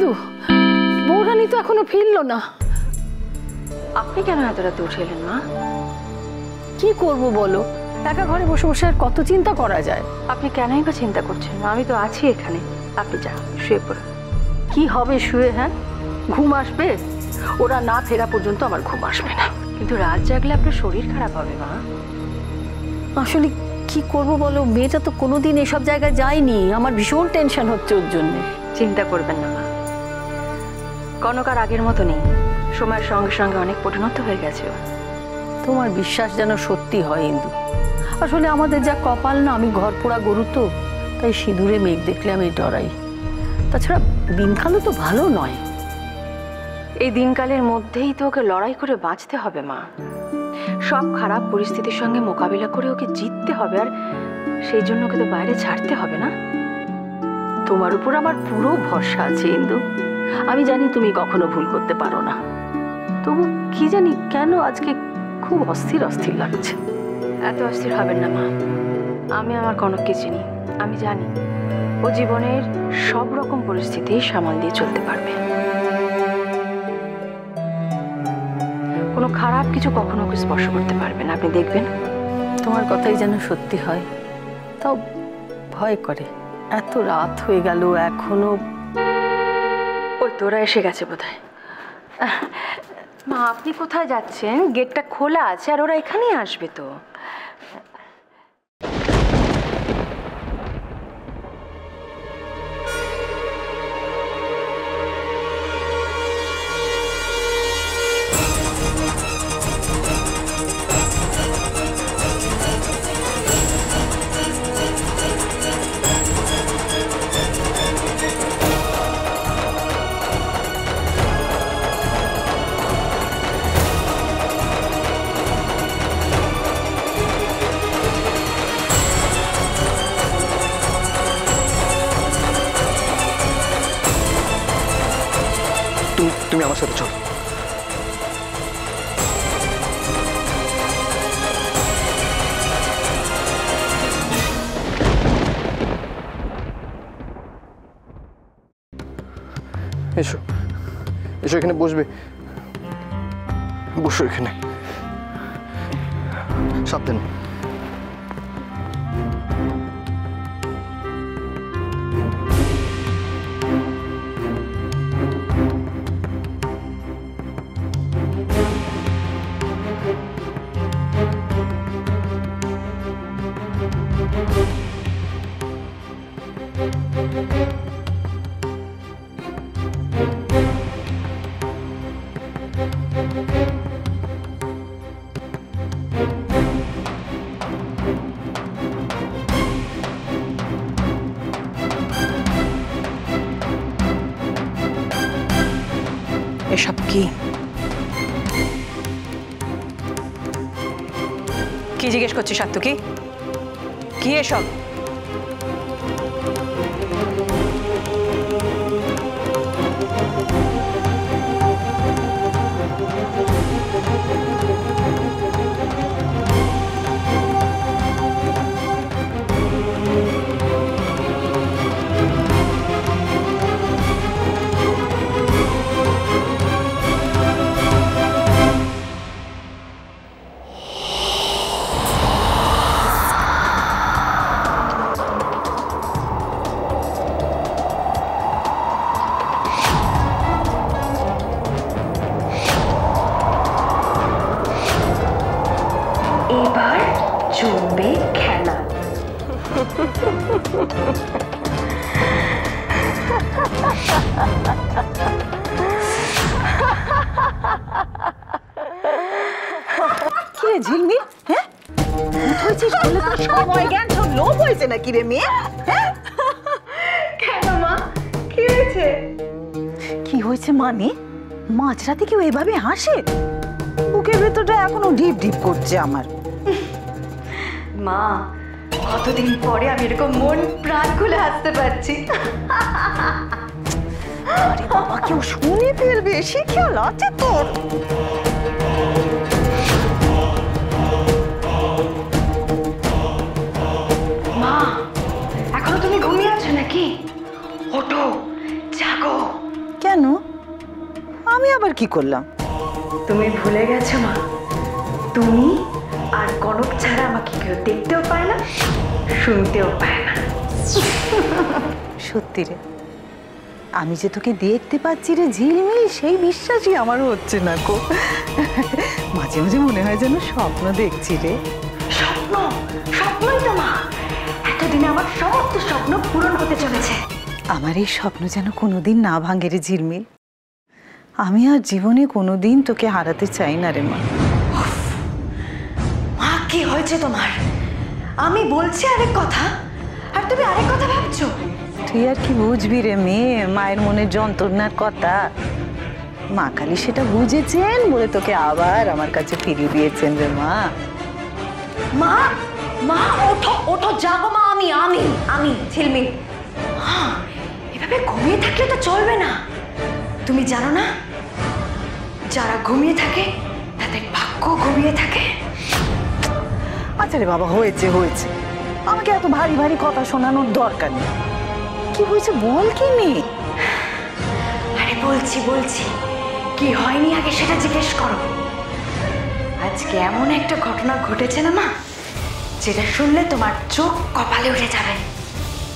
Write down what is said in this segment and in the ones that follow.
ইন্দু, বৌরানী তো এখনো ফিরলো না। আপনি কেন এত রাতে উঠে এলেন মা? কি করব বলো, একা ঘরে বসে বসে আর কত চিন্তা করা যায়। আপনি কেনই বা চিন্তা করছেন মা? আমি তো আছি এখানে, আপনি যান শুয়ে পড়ুন। কি হবে শুয়ে? হ্যাঁ, ঘুম আসবে? ওরা না ফেরা পর্যন্ত আমার ঘুম আসবে না। কিন্তু রাত জাগলে আপনার শরীর খারাপ হবে মা। আসলে কি করব বলো, মেয়েটা তো কোনোদিন এসব জায়গায় যায়নি। আমার ভীষণ টেনশন হচ্ছে ওর জন্য। চিন্তা করবেন না মা, কনকার আগের মতো নেই, সময়ের সঙ্গে সঙ্গে অনেক পরিণত হয়ে গেছে। তোমার বিশ্বাস যেন সত্যি হয় ইন্দু। আসলে আমাদের যা কপাল না, আমি ঘর পোড়া গরু তো, তাই সিঁদুরে মেঘ দেখলে আমি ডরাই। তাছাড়া দিনকালও তো ভালো নয়। এই দিনকালের মধ্যেই তো ওকে লড়াই করে বাঁচতে হবে মা। সব খারাপ পরিস্থিতির সঙ্গে মোকাবিলা করে ওকে জিততে হবে, আর সেই জন্য ওকে তো বাইরে ছাড়তে হবে না। তোমার উপর আমার পুরো ভরসা আছে ইন্দু। আমি জানি তুমি কখনো ভুল করতে পারো না। তবু কি জানি কেন আজকে খুব অস্থির অস্থির লাগছে। এত অস্থির হবেন না মা, আমি আমার কনককে চিনি। আমি জানি ও জীবনের সব রকম পরিস্থিতি সামাল দিয়ে চলতে পারবে। কোনো খারাপ কিছু কখনো ওকে স্পর্শ করতে পারবে না, আপনি দেখবেন। তোমার কথাই যেন সত্যি হয়, তাও ভয় করে। এত রাত হয়ে গেল এখনো। ওই তোরা এসে গেছে বোধহয়। মা আপনি কোথায় যাচ্ছেন? গেটটা খোলা আছে, আর ওরা এখানেই আসবে তো। তুমি আমার সাথে চলো। এসো এসো, এখানে বসবে। বসো এখানে, সাবধানে। এসব কি? কি জিজ্ঞেস করছিস সাত্তু? কি এসব? এবার চলবে খেলা। কি রে ঝিলমিল, হ্যাঁ হয়েছিস বলে তোর সময় জ্ঞান সব লোপ হয়েছে নাকি রে মেয়ে? কেন মা, কি হয়েছে? কি হয়েছে মানে? মাঝরাতে কেউ এভাবে হাসে? বুকের ভেতরটা এখনো ডিপ ডিপ করছে আমার। মা কতদিন পরে আমি এরকম মন প্রাণ খুলে হাসতে পারছি। আরে বাবা, কেউ শুনে ফেলবে, সে খেয়াল আছে তোর? মা এখনো তুমি ঘুমিয়ে আছো নাকি? ওঠো, জাগো। আমি আবার কি করলাম? তুমি ভুলে গেছো মা, তুমি আর কনক ছাড়া আমাকে কেউ দেখতেও পায় না, শুনতেও পায় না। সত্যি রে, আমি যে তোকে দেখতে পাচ্ছি রে ঝিলমিল, সেই বিশ্বাসই আমারও হচ্ছে না গো। মাঝে মাঝে মনে হয় যেন স্বপ্ন দেখছি রে। স্বপ্ন? স্বপ্নই তো মা, এতদিনে আমার সমস্ত স্বপ্ন পূরণ হতে চলেছে। আমার এই স্বপ্ন যেন কোনোদিন না ভাঙে রে ঝিলমিল। আমি আর জীবনে কোনোদিন তোকে হারাতে চাই না রে মা। মা, কি হয়েছে তোমার? আমি বলছি আরেক কথা আর তুমি আরেক কথা ভাবছো। তুই আর কি বুঝবি রে মেয়ে মায়ের মনের যন্ত্রণার কথা? মা কালী সেটা বুঝেছেন বলে তোকে আবার আমার কাছে ফিরিয়ে দিয়েছেন রে মা। মা, মা ওঠো ওঠো, জাগো মা। আমি আমি আমি ঝিলমিল। মা, এভাবে ঘুমিয়ে থাকলে তো চলবে না। তুমি জানো না, যারা ঘুমিয়ে থাকে তাদের ভাগ্য ঘুমিয়ে থাকে। আচ্ছা রে বাবা, হয়েছে হয়েছে, আমাকে এত ভারী ভারী কথা শোনানোর দরকার নেই। কি হয়েছে বল কি নেই? আরে বলছি বলছি, কি হয়নি আগে সেটা জিজ্ঞেস করো। আজকে এমন একটা ঘটনা ঘটেছে না মা, যেটা শুনলে তোমার চোখ কপালে উঠে যাবে।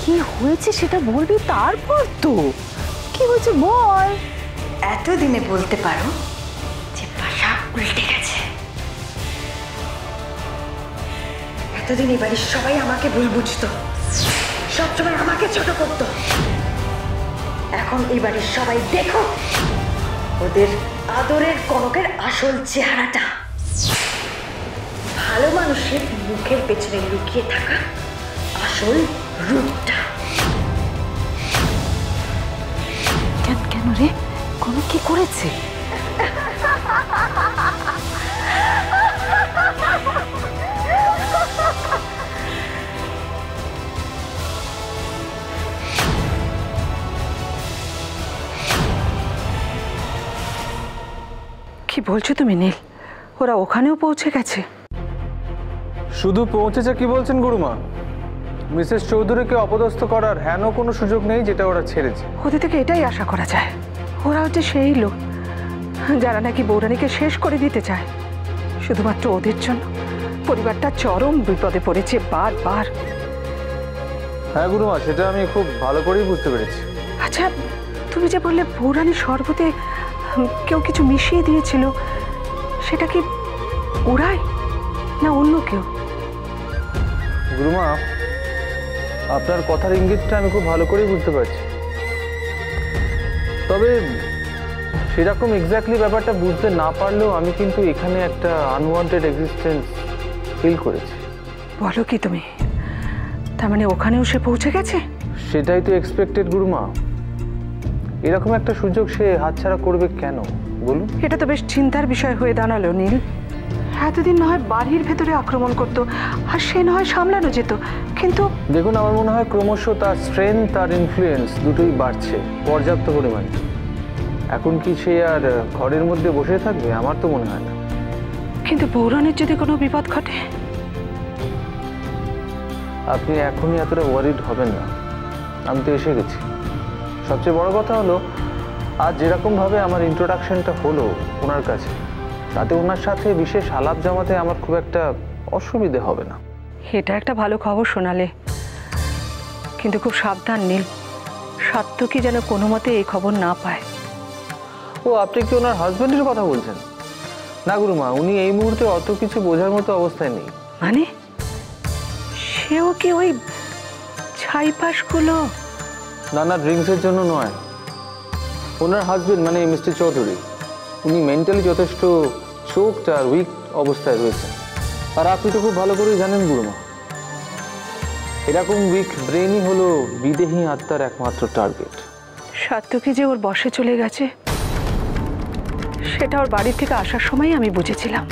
কি হয়েছে সেটা বলবি তারপর তো। কি হয়েছে বল। এতদিনে বলতে পারো যে পাশা উল্টে গেছে। এতদিন এই বাড়ির সবাই আমাকে ভুল বুঝতো, সবসময় আমাকে ছোট করতো। এখন এই বাড়ির সবাই দেখো ওদের আদরের কনকের আসল চেহারাটা। ভালো মানুষের মুখের পেছনে লুকিয়ে থাকা আসল রূপটা। কেন কেন রে, কোনো কি করেছে? কি বলছো তুমি নীল? ওরা ওখানেও পৌঁছে গেছে? শুধু পৌঁছেছে কি বলছেন গুরুমা? মিসেস চৌধুরীকে অপদস্থ করার হেন কোনো সুযোগ নেই যেটা ওরা ছেড়েছে। ওদের থেকে এটাই আশা করা যায়। ওরা হচ্ছে সেই লোক যারা নাকি বৌরানীকে শেষ করে দিতে চায়। শুধুমাত্র ওদের জন্য পরিবারটা চরম বিপদে পড়েছে বারবার। হ্যাঁ গুরুমা, সেটা আমি খুব ভালো করেই বুঝতে পেরেছি। আচ্ছা, তুমি যে বললে বৌরানীর শরবতে কেউ কিছু মিশিয়ে দিয়েছিল, সেটা কি ওরাই না অন্য কেউ? গুরুমা, আপনার কথার ইঙ্গিতটা আমি খুব ভালো করেই বুঝতে পারছি, তবে সেরকম এক্স্যাক্টলি ব্যাপারটা বুঝতে না পারলেও আমি কিন্তু এখানে একটা আনওয়ান্টেড এক্সিস্টেন্স ফিল করেছি। বলো কি তুমি? তার মানে ওখানেও সে পৌঁছে গেছে? সেটাই তো এক্সপেক্টেড গুরুমা। এরকম একটা সুযোগ সে হাতছাড়া করবে কেন বলুন? এটা তো বেশ চিন্তার বিষয় হয়ে দাঁড়ালো নীল। এতদিন না হয় বাড়ির ভেতরে আক্রমণ করতো আর সে না হয় সামলানো যেত, কিন্তু দেখুন, আমার মনে হয় ক্রমশ তার স্ট্রেংথ আর ইনফ্লুয়েন্স দুটোই বাড়ছে পর্যাপ্ত পরিমাণে। এখন কি সে আর ঘরের মধ্যে বসে থাকবে? আমার তো মনে হয় না। কিন্তু বৌরানীর যদি কোনো বিপদ ঘটে? আপনি এখনই এতটা ওয়ারিড হবেন না, আমি তো এসে গেছি। সবচেয়ে বড় কথা হলো, আজ যেরকমভাবে আমার ইন্ট্রোডাকশনটা হলো ওনার কাছে, তাতে ওনার সাথে বিশেষ আলাপ জমাতে আমার খুব একটা অসুবিধে হবে না। এটা একটা ভালো খবর শোনালে, কিন্তু খুব সাবধান নীল, সাত্তকী যেন কোনো মতে এই খবর না পায়। ও, আপনি কি ওনার হাজবেন্ডের কথা বলছেন? না গুরুমা, উনি এই মুহূর্তে অত কিছু বোঝার মতো অবস্থায় নেই। মানে সেও কি ওই ছাইপাশগুলো? না না, ড্রিঙ্কসের জন্য নয়। ওনার হাজবেন্ড মানে মিস্টার চৌধুরী, উনি মেন্টালি যথেষ্ট চোকড আর উইক অবস্থায় রয়েছেন। আর আপনি তো খুব ভালো করেই জানেন গুরুমা, এরকম উইক ব্রেনই হলো বিদেহী আত্মার একমাত্র টার্গেট। সাত্তকী যে ওর বশে চলে গেছে সেটা ওর বাড়ি থেকে আসার সময় আমি বুঝেছিলাম।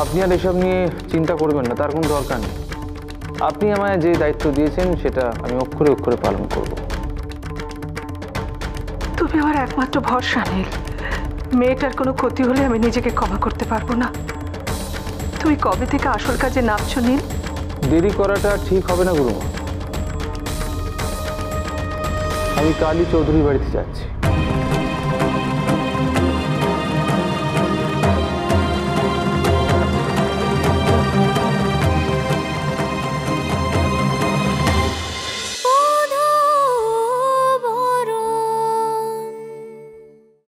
আপনি আর এসব নিয়ে চিন্তা করবেন না, তার কোনো দরকার নেই। আপনি আমায় যে দায়িত্ব দিয়েছেন সেটা আমি অক্ষরে অক্ষরে পালন করব। তুমি আমার একমাত্র ভরসা নীল। মেয়েটার কোনো ক্ষতি হলে আমি নিজেকে ক্ষমা করতে পারবো না। তুমি কবে থেকে আসল কাজে নামছো নীল? দেরি করাটা ঠিক হবে না গুরুমা। আমি কালই চৌধুরী বাড়িতে যাচ্ছি।